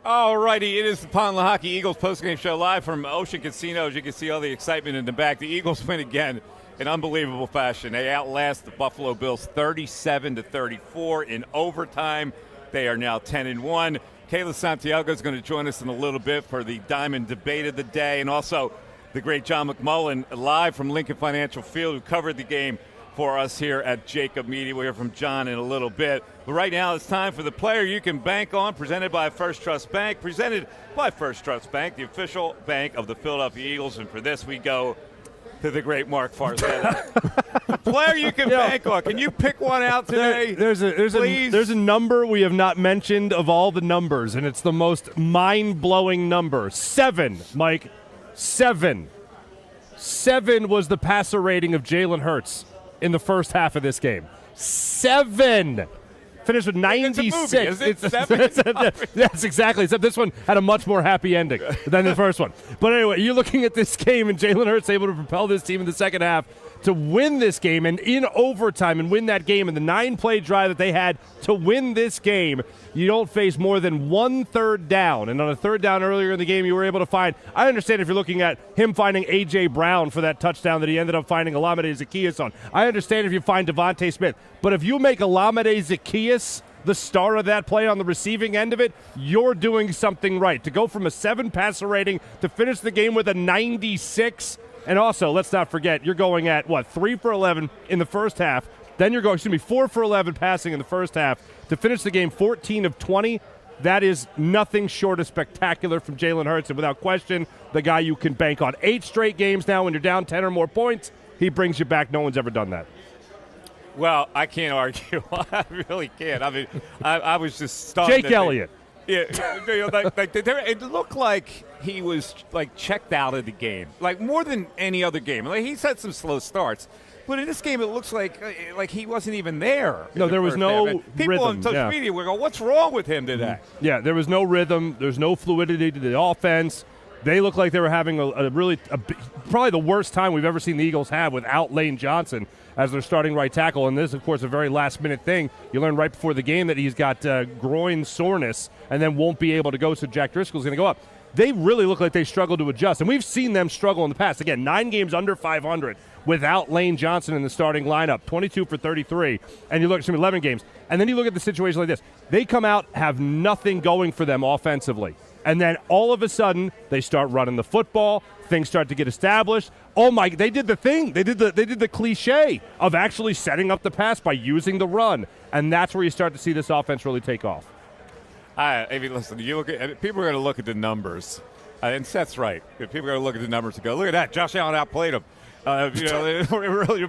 All righty, it is the Pond Lehocky Eagles postgame show live from Ocean Casinos. You can see all the excitement in the back. The Eagles win again in unbelievable fashion. They outlast the Buffalo Bills 37-34 in overtime. They are now 10-1. Kayla Santiago is going to join us in a little bit for the Diamond Debate of the day, and also the great John McMullen live from Lincoln Financial Field, who covered the game for us here at JAKIB Media. We'll hear from John in a little bit. But right now it's time for the player you can bank on, presented by First Trust Bank, the official bank of the Philadelphia Eagles. And for this, we go to the great Mark Farzetta. The player you can bank on. Can you pick one out today? There's a number we have not mentioned of all the numbers, and it's the most mind-blowing number. 7, Mike. 7. 7 was the passer rating of Jalen Hurts in the first half of this game. 7. Finished with 96. It's a movie, is it? Yes, exactly. Except this one had a much more happy ending than the first one. But anyway, you're looking at this game, and Jalen Hurts able to propel this team in the second half to win this game, and in overtime and win that game. And the 9-play drive that they had to win this game, you don't face more than 1 third down. And on a third down earlier in the game, you were able to find, I understand if you're looking at him finding A.J. Brown for that touchdown that he ended up finding Olamide Zaccheaus on. I understand if you find Devontae Smith. But if you make Olamide Zaccheaus the star of that play on the receiving end of it, you're doing something right. To go from a 7 passer rating to finish the game with a 96. And also, let's not forget, you're going at, 3 for 11 in the first half. Then you're going, 4 for 11 passing in the first half. To finish the game 14 of 20, that is nothing short of spectacular from Jalen Hurts. And without question, the guy you can bank on. 8 straight games now when you're down 10 or more points, he brings you back. No one's ever done that. Well, I can't argue. I really can't. I mean, I was just stunned. Jake Elliott. It looked like he was checked out of the game, more than any other game. He's had some slow starts, but in this game it looks like he wasn't even there. No, there was no rhythm. People on social media were going, "What's wrong with him today?" Yeah, there was no rhythm. There's no fluidity to the offense. They look like they were having probably the worst time we've ever seen the Eagles have without Lane Johnson as their starting right tackle. And this is, of course, a very last-minute thing. You learn right before the game that he's got groin soreness and then won't be able to go, so Jack Driscoll's going to go up. They really look like they struggled to adjust, and we've seen them struggle in the past. Again, 9 games under 500 without Lane Johnson in the starting lineup, 22 for 33, and you look at some 11 games. And then you look at the situation like this. They come out, have nothing going for them offensively. And then all of a sudden, they start running the football. Things start to get established. Oh my! They did the thing. They did the cliche of actually setting up the pass by using the run, and that's where you start to see this offense really take off. I mean, listen. People are going to look at the numbers, and Seth's right. People are going to look at the numbers and go, "Look at that! Josh Allen outplayed him." The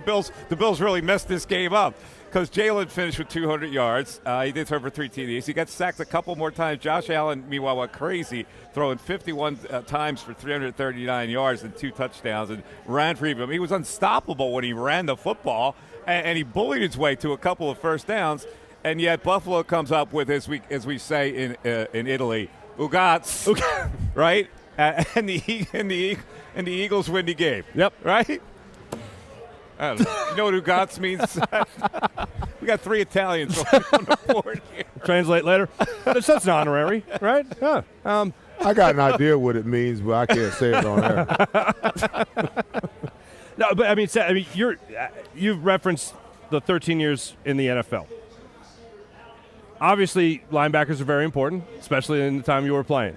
Bills really messed this game up. Because Jalen finished with 200 yards. He did throw for 3 TDs. He got sacked a couple more times. Josh Allen, meanwhile, went crazy, throwing 51 times for 339 yards and 2 touchdowns, and ran for even. He was unstoppable when he ran the football, and he bullied his way to a couple of first downs. And yet Buffalo comes up with, as we say in Italy, Ugats, right? And the Eagles win the game. Yep. Right? I don't know. You know what Ugats means? We got 3 Italians on the board here. Translate later. That's an honorary, right? Yeah. I got an idea what it means, but I can't say it on air. No, but I mean, you've referenced the 13 years in the NFL. Obviously, linebackers are very important, especially in the time you were playing.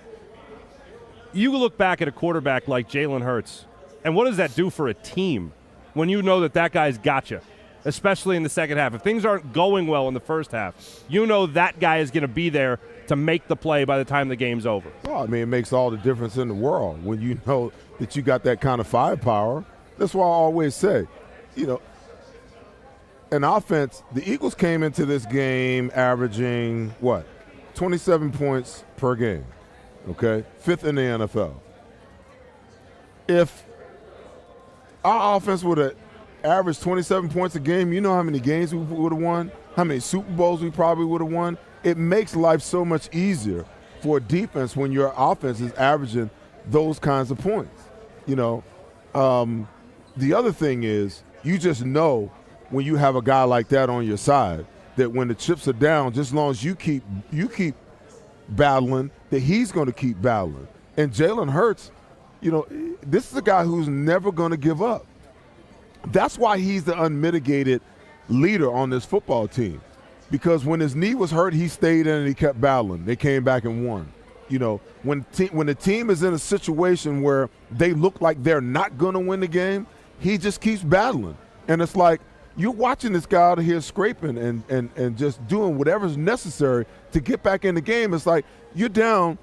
You look back at a quarterback like Jalen Hurts, and what does that do for a team when you know that guy's got you, especially in the second half? If things aren't going well in the first half, you know that guy is going to be there to make the play by the time the game's over. Well, I mean, it makes all the difference in the world when you know that you got that kind of firepower. That's why I always say, an offense, the Eagles came into this game averaging, 27 points per game, okay? 5th in the NFL. If our offense would have averaged 27 points a game, you know how many games we would have won, how many Super Bowls we probably would have won. It makes life so much easier for a defense when your offense is averaging those kinds of points. The other thing is you just know when you have a guy like that on your side that when the chips are down, just as long as you keep battling that he's going to keep battling. And Jalen Hurts, this is a guy who's never going to give up. That's why he's the unmitigated leader on this football team. Because when his knee was hurt, he stayed in and he kept battling. They came back and won. When the team is in a situation where they look like they're not going to win the game, he just keeps battling. And it's like you're watching this guy out here scraping and just doing whatever's necessary to get back in the game. It's like you're down,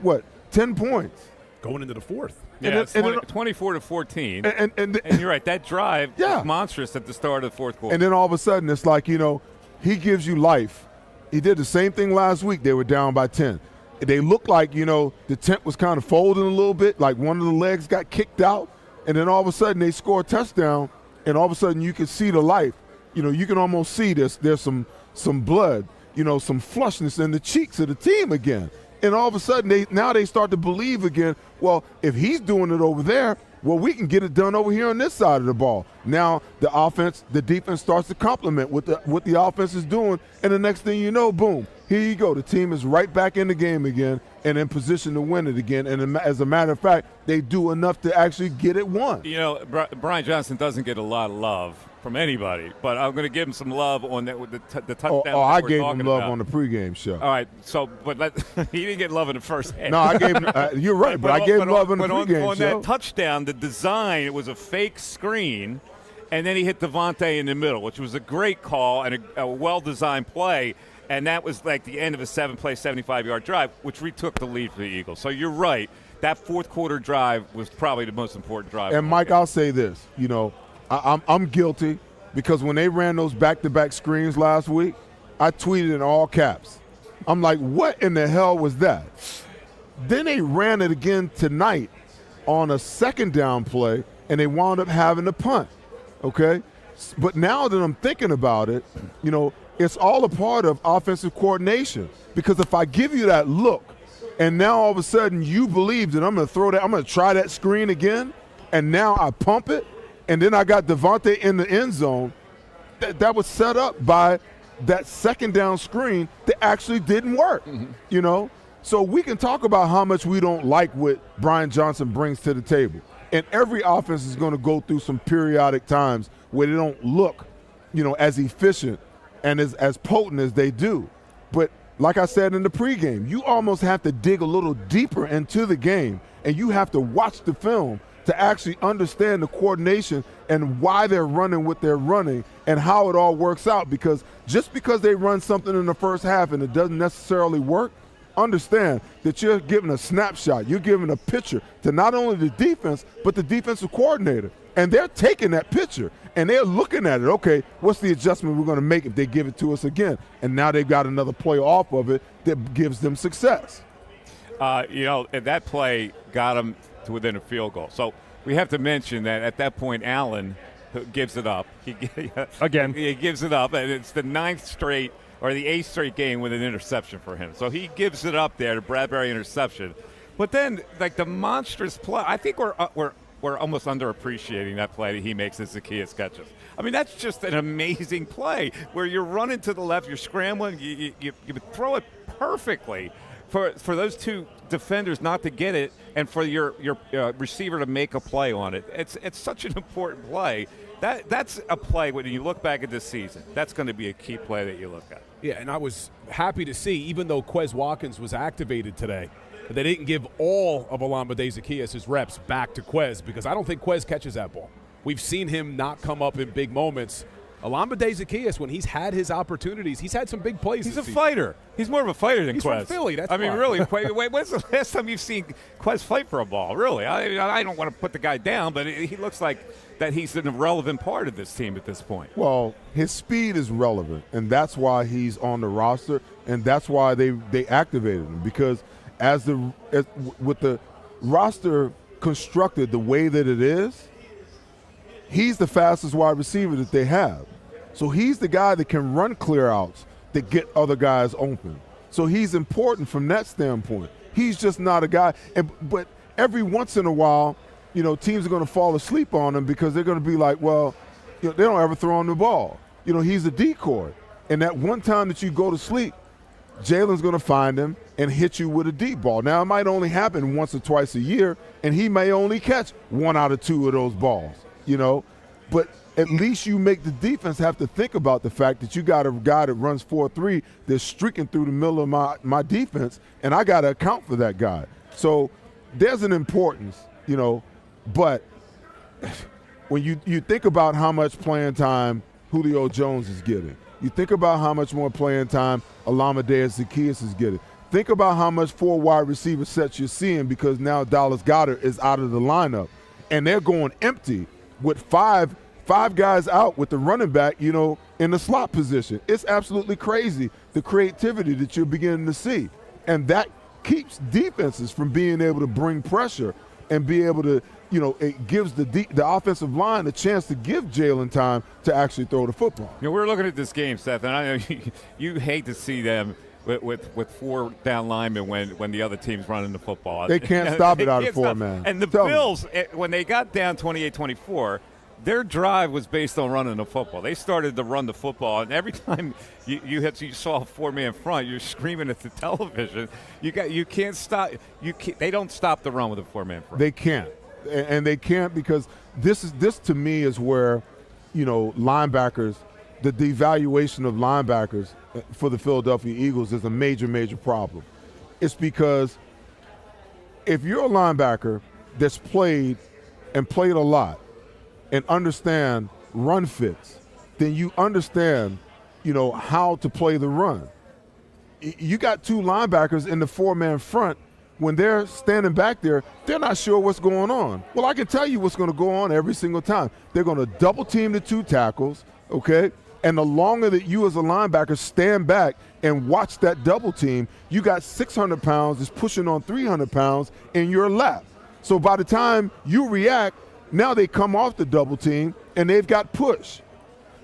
what, 10 points? Going into the fourth. Yeah, it's 24-14. And you're right, that drive was monstrous at the start of the fourth quarter. And then all of a sudden it's like, he gives you life. He did the same thing last week. They were down by 10. They looked like, the tent was kind of folding a little bit, like one of the legs got kicked out. And then all of a sudden they score a touchdown, and all of a sudden you can see the life. You can almost see there's some blood, some flushness in the cheeks of the team again. And all of a sudden they start to believe again, well, if he's doing it over there, well, we can get it done over here on this side of the ball. Now the defense starts to complement what the offense is doing, and the next thing you know, boom, here you go. The team is right back in the game again and in position to win it again. And as a matter of fact, they do enough to actually get it won. Brian Johnson doesn't get a lot of love from anybody, but I'm going to give him some love on that with the touchdown. I gave him love on the pregame show. All right, he didn't get love in the first half. No, I gave him. You're right, but I gave him love in the pregame show. On that touchdown, the design, it was a fake screen, and then he hit Devontae in the middle, which was a great call and a well-designed play. And that was like the end of a 7-play, 75-yard drive, which retook the lead for the Eagles. So you're right. That fourth quarter drive was probably the most important drive. And, Mike, I'll say this. I'm guilty because when they ran those back-to-back screens last week, I tweeted in all caps. I'm like, what in the hell was that? Then they ran it again tonight on a second down play, and they wound up having to punt, okay? But now that I'm thinking about it, it's all a part of offensive coordination, because if I give you that look and now all of a sudden you believe that I'm going to try that screen again, and now I pump it, and then I got Devontae in the end zone, that was set up by that second down screen that actually didn't work, So we can talk about how much we don't like what Brian Johnson brings to the table. And every offense is going to go through some periodic times where they don't look, as efficient and as potent as they do. But like I said in the pregame, you almost have to dig a little deeper into the game, and you have to watch the film to actually understand the coordination and why they're running what they're running and how it all works out. Because just because they run something in the first half and it doesn't necessarily work, understand that you're giving a snapshot. You're giving a picture to not only the defense, but the defensive coordinator. And they're taking that picture, and they're looking at it. Okay, what's the adjustment we're going to make if they give it to us again? And now they've got another play off of it that gives them success. And that play got them to within a field goal. So we have to mention that at that point, Allen gives it up. He gives it up, and it's the 9th straight or the 8th straight game with an interception for him. So he gives it up there, the Bradbury interception. But then, like, the monstrous play, I think we're almost underappreciating that play that he makes as Zacchaeus catches. I mean, that's just an amazing play where you're running to the left, you're scrambling, you throw it perfectly for those two defenders not to get it and for your receiver to make a play on it. It's such an important play. That's a play when you look back at this season. That's going to be a key play that you look at. Yeah, and I was happy to see, even though Quez Watkins was activated today, they didn't give all of Olamide Zacchaeus' reps back to Quez, because I don't think Quez catches that ball. We've seen him not come up in big moments. Olamide Zacchaeus, when he's had his opportunities, he's had some big plays. He's a fighter. He's more of a fighter than Quez. He's from Philly. That's why. Really. Wait, when's the last time you've seen Quez fight for a ball? Really? I don't want to put the guy down, but he looks like that he's an irrelevant part of this team at this point. Well, his speed is relevant, and that's why he's on the roster, and that's why they activated him, because with the roster constructed the way that it is, he's the fastest wide receiver that they have. So he's the guy that can run clear outs that get other guys open. So he's important from that standpoint. He's just not a guy. But every once in a while, teams are going to fall asleep on him because they're going to be like, well, they don't ever throw him the ball. He's a decoy. And that one time that you go to sleep, Jalen's going to find him, and hit you with a deep ball. Now, it might only happen once or twice a year, and he may only catch 1 out of 2 of those balls, But at least you make the defense have to think about the fact that you got a guy that runs 4.3 that's streaking through the middle of my defense, and I got to account for that guy. So there's an importance, but when you think about how much playing time Julio Jones is getting, you think about how much more playing time Olamide Zaccheaus is getting. Think about how much 4 wide receiver sets you're seeing because now Dallas Goedert is out of the lineup, and they're going empty with five guys out with the running back, in the slot position. It's absolutely crazy, the creativity that you're beginning to see. And that keeps defenses from being able to bring pressure and be able to, it gives the offensive line a chance to give Jalen time to actually throw the football. We're looking at this game, Seth, and I know you hate to see them with 4 down linemen when the other team's running the football. They can't stop it out of 4, man. And the Bills, when they got down 28-24, their drive was based on running the football. They started to run the football, and every time you saw a 4-man front, you're screaming at the television. You can't stop. They don't stop the run with a 4-man front. They can't, and they can't because this to me is where, linebackers, the devaluation of linebackers for the Philadelphia Eagles is a major, major problem. It's because if you're a linebacker that's played a lot, and understand run fits, then you understand, how to play the run. You got 2 linebackers in the 4-man front. When they're standing back there, they're not sure what's going on. Well, I can tell you what's going to go on every single time. They're going to double team the 2 tackles, okay? And the longer that you as a linebacker stand back and watch that double team, you got 600 pounds that's pushing on 300 pounds in your lap. So by the time you react, now they come off the double team, and they've got push.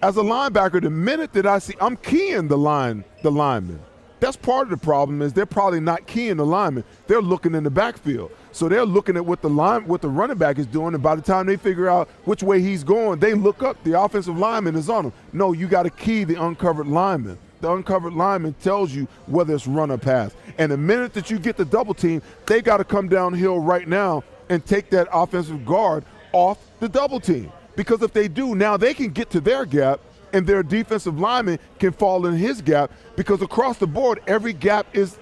As a linebacker, the minute that I see, I'm keying the lineman. That's part of the problem is they're probably not keying the lineman. They're looking in the backfield. So they're looking at what the running back is doing, and by the time they figure out which way he's going, they look up. The offensive lineman is on him. No, you got to key the uncovered lineman. The uncovered lineman tells you whether it's run or pass. And the minute that you get the double team, they got to come downhill right now and take that offensive guard off the double team. Because if they do, now they can get to their gap and their defensive lineman can fall in his gap because across the board, every gap is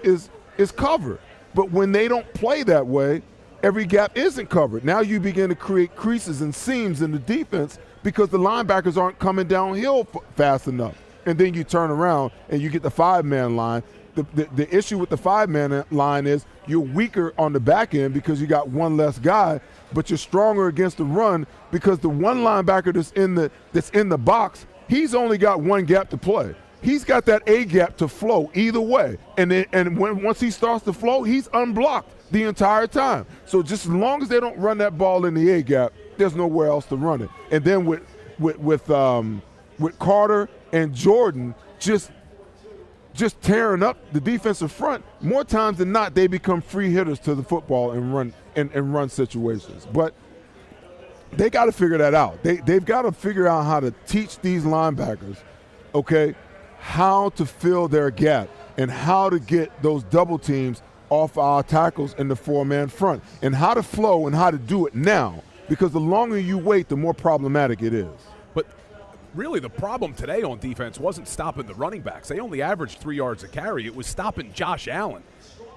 covered. But when they don't play that way, every gap isn't covered. Now you begin to create creases and seams in the defense because the linebackers aren't coming downhill fast enough. And then you turn around and you get the 5-man line. The issue with the 5-man line is you're weaker on the back end because you got 1 less guy, but you're stronger against the run because the 1 linebacker that's in the box, he's only got 1 gap to play. He's got that A gap to flow either way, once he starts to flow, he's unblocked the entire time. So just as long as they don't run that ball in the A gap, there's nowhere else to run it. And then with Carter and Jordan just tearing up the defensive front, more times than not, they become free hitters to the football and run situations. But they got to figure that out. They've got to figure out how to teach these linebackers, okay, how to fill their gap and how to get those double teams off our tackles in the 4-man front and how to flow and how to do it now, because the longer you wait, the more problematic it is. But really the problem today on defense wasn't stopping the running backs. They only averaged 3 yards a carry. It was stopping Josh Allen.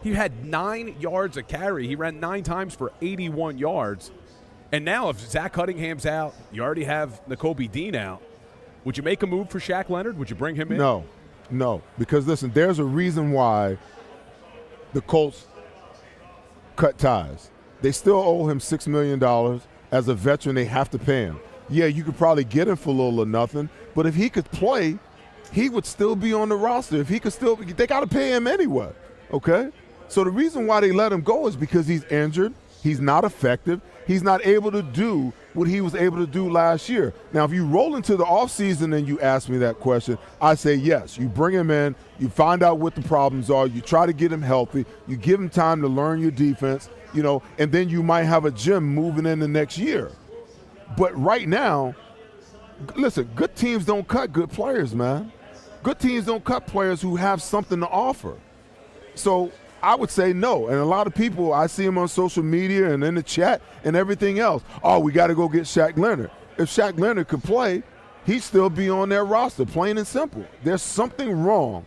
He had 9 yards a carry. He ran 9 times for 81 yards. And now if Zach Cunningham's out, you already have Nakobe Dean out, would you make a move for Shaq Leonard? Would you bring him in? No, because listen, there's a reason why the Colts cut ties. They still owe him $6 million. As a veteran, they have to pay him. Yeah, you could probably get him for little or nothing, but if he could play, he would still be on the roster. If he could still, they got to pay him anyway, okay? So the reason why they let him go is because he's injured, he's not effective, he's not able to do what he was able to do last year. Now, if you roll into the offseason and you ask me that question, I say yes. You bring him in, you find out what the problems are, you try to get him healthy, you give him time to learn your defense, and then you might have a gem moving in the next year. But right now, listen, good teams don't cut good players, man. Good teams don't cut players who have something to offer. So I would say no. And a lot of people, I see them on social media and in the chat and everything else. Oh, we got to go get Shaq Leonard. If Shaq Leonard could play, he'd still be on their roster, plain and simple. There's something wrong,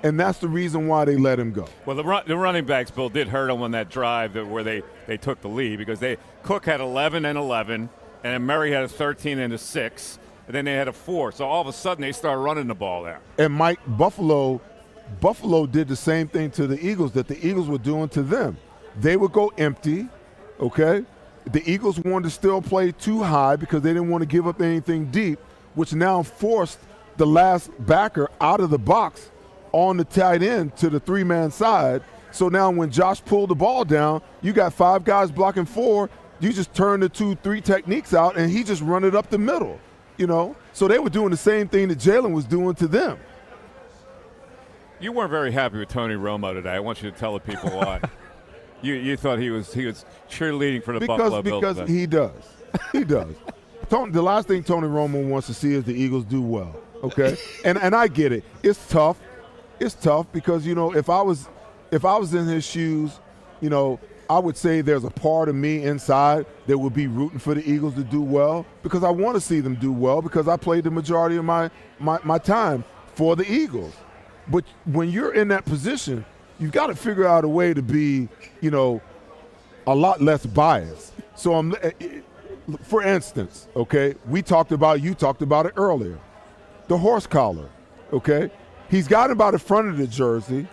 and that's the reason why they let him go. Well, the running backs, Bill, did hurt them on that drive where they took the lead because Cook had 11 and 11, and then Murray had a 13 and a 6, and then they had a 4. So all of a sudden they started running the ball there. And Buffalo did the same thing to the Eagles that the Eagles were doing to them. They would go empty, okay? The Eagles wanted to still play too high because they didn't want to give up anything deep, which now forced the last backer out of the box on the tight end to the 3-man side. So now when Josh pulled the ball down, you got 5 guys blocking 4. You just turn the 2-3 techniques out, and he just run it up the middle, you know? So they were doing the same thing that Jalen was doing to them. You weren't very happy with Tony Romo today. I want you to tell the people why. You thought he was cheerleading for the Buffalo Bills. Because he does. He does. The last thing Tony Romo wants to see is the Eagles do well, okay? and I get it. It's tough. It's tough because, you know, if I was in his shoes, you know, I would say there's a part of me inside that would be rooting for the Eagles to do well because I want to see them do well because I played the majority of my time for the Eagles. But when you're in that position, you've got to figure out a way to be, you know, a lot less biased. So for instance, okay, you talked about it earlier, the horse collar, okay? He's got him by the front of the jersey.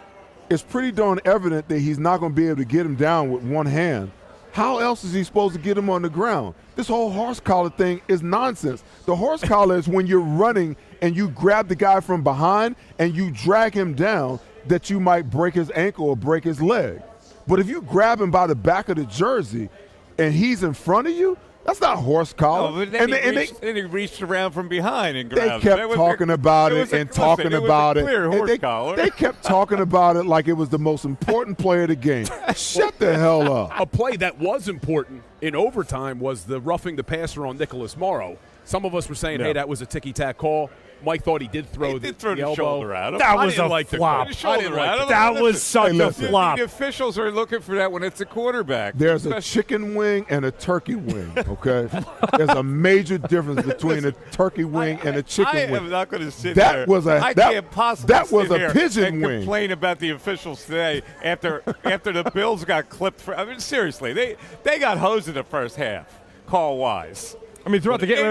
It's pretty darn evident that he's not going to be able to get him down with one hand. How else is he supposed to get him on the ground? This whole horse collar thing is nonsense. The horse collar is when you're running and you grab the guy from behind and you drag him down that you might break his ankle or break his leg. But if you grab him by the back of the jersey and he's in front of you, that's not horse collar. No, but then he reached around from behind and grabbed him. They kept talking about it and talking about it. They kept talking about it like it was the most important play of the game. Shut the hell up. A play that was important in overtime was the roughing the passer on Nicholas Morrow. Some of us were saying, hey, that was a ticky-tack call. Mike thought he did throw the elbow. Shoulder at him. That was a flop. That was such a flop. The officials are looking for that when it's a quarterback. There's a chicken wing and a turkey wing, okay? There's a major difference between a turkey wing and a chicken wing. I am not going to sit there. I can't possibly that was sit a pigeon and wing. Complain about the officials today after the Bills got clipped. I mean, seriously, they got hosed in the first half, call-wise. I mean, throughout the game,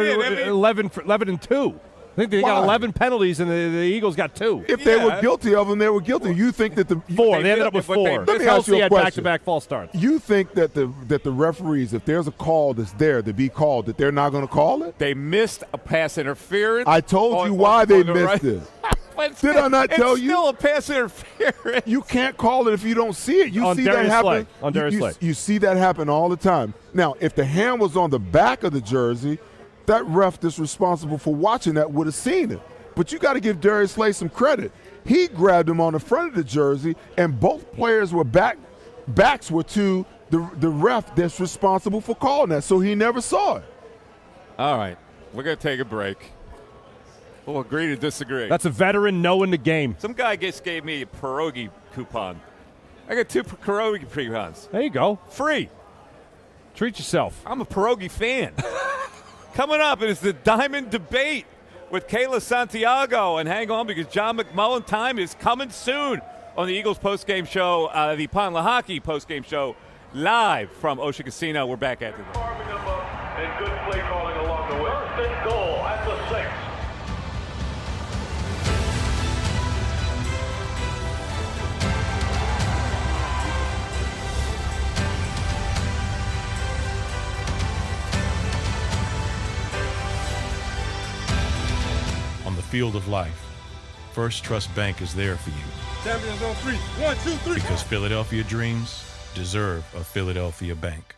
11 and 2. I think they got 11 penalties, and the Eagles got 2. If they were guilty of them, they were guilty. You think that the 4? They ended up with 4. Let me ask you a question. Back-to-back false starts. You think that the referees, if there's a call that's there to be called, that they're not going to call it? They missed a pass interference. I told you why they missed it. Did I not tell you? It's still a pass interference. You can't call it if you don't see it. You see that happen. On Darius Slay. You see that happen all the time. Now, if the hand was on the back of the jersey, that ref that's responsible for watching that would have seen it. But you got to give Darius Slay some credit. He grabbed him on the front of the jersey, and both players were backs were to the ref that's responsible for calling that, so he never saw it. All right, we're going to take a break. We'll agree to disagree. That's a veteran knowing the game. Some guy just gave me a pierogi coupon. I got 2 pierogi coupons. There you go. Free. Treat yourself. I'm a pierogi fan. Coming up is the Diamond Debate with Kayla Santiago. And hang on, because John McMullen time is coming soon on the Eagles postgame show, the Lehocky postgame show, live from Ocean Casino. We're back after this. And good play calling along the way. First and goal at the 6. Field of life, First Trust Bank is there for you. Champions on 3. 1, 2, 3. Because Philadelphia dreams deserve a Philadelphia bank.